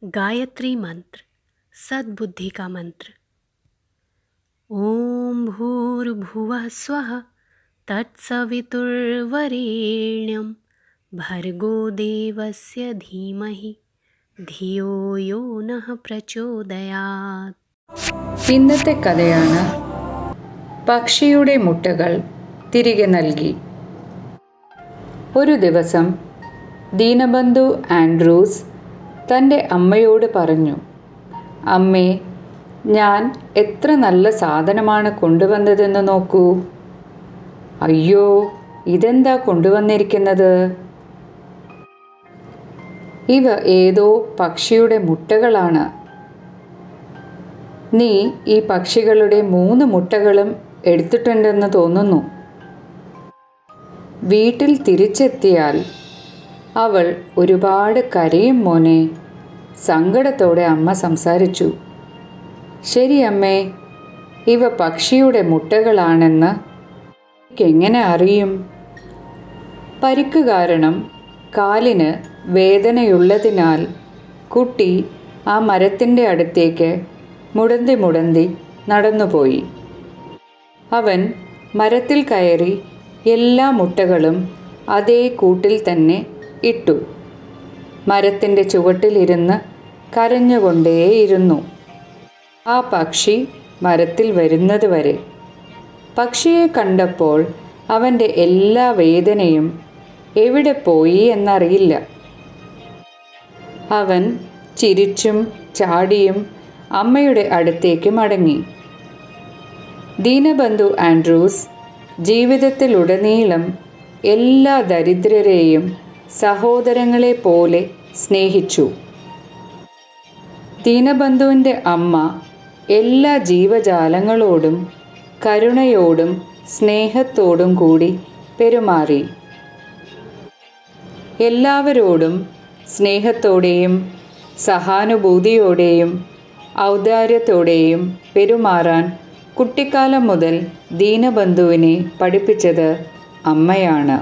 गायत्री मंत्र, सद्बुद्धि का मंत्र। ओम भूर्भुवः स्वः तत्सवितुर्वरेण्यं भर्गो देवस्य धीमहि ധിയോ യോ നഃ പ്രചോദയാത്. ഇന്നത്തെ കഥയാണ് പക്ഷിയുടെ മുട്ടകൾ തിരികെ നൽകി. ഒരു ദിവസം ദീനബന്ധു ആൻഡ്രൂസ് തൻ്റെ അമ്മയോട് പറഞ്ഞു, അമ്മേ, ഞാൻ എത്ര നല്ല സാധനമാണ് കൊണ്ടുവന്നതെന്ന് നോക്കൂ. അയ്യോ, ഇതെന്താ കൊണ്ടുവന്നിരിക്കുന്നത്? ഇവ ഏതോ പക്ഷിയുടെ മുട്ടകളാണ്. നീ ഈ പക്ഷികളുടെ 3 മുട്ടകളും എടുത്തിട്ടുണ്ടെന്ന് തോന്നുന്നു. വീട്ടിൽ തിരിച്ചെത്തിയാൽ അവൾ ഒരുപാട് കരയും മോനെ. സങ്കടത്തോടെ അമ്മ സംസാരിച്ചു. ശരി അമ്മേ, ഇവ പക്ഷിയുടെ മുട്ടകളാണെന്ന് എനിക്കെങ്ങനെ അറിയും? പരിക്ക് കാരണം കാലിന് വേദനയുള്ളതിനാൽ കുട്ടി ആ മരത്തിൻ്റെ അടുത്തേക്ക് മുടന്തി നടന്നുപോയി. അവൻ മരത്തിൽ കയറി എല്ലാ മുട്ടകളും അതേ കൂട്ടിൽ തന്നെ ഇട്ടു. മരത്തിൻ്റെ ചുവട്ടിലിരുന്ന് കരഞ്ഞുകൊണ്ടേയിരുന്നു ആ പക്ഷി മരത്തിൽ വരുന്നത് വരെ. പക്ഷിയെ കണ്ടപ്പോൾ അവൻ്റെ എല്ലാ വേദനയും എവിടെ പോയി എന്നറിയില്ല. അവൻ ചിരിച്ചും ചാടിയും അമ്മയുടെ അടുത്തേക്ക് മടങ്ങി. ദീനബന്ധു ആൻഡ്രൂസ് ജീവിതത്തിലുടനീളം എല്ലാ ദരിദ്രരെയും സഹോദരങ്ങളെ പോലെ സ്നേഹിച്ചു. ദീനബന്ധുവിൻ്റെ അമ്മ എല്ലാ ജീവജാലങ്ങളോടും കരുണയോടും സ്നേഹത്തോടും കൂടി പെരുമാറി. എല്ലാവരോടും സ്നേഹത്തോടെയും സഹാനുഭൂതിയോടെയും ഔദാര്യത്തോടെയും പെരുമാറാൻ കുട്ടിക്കാലം മുതൽ ദീനബന്ധുവിനെ പഠിപ്പിച്ചത് അമ്മയാണ്.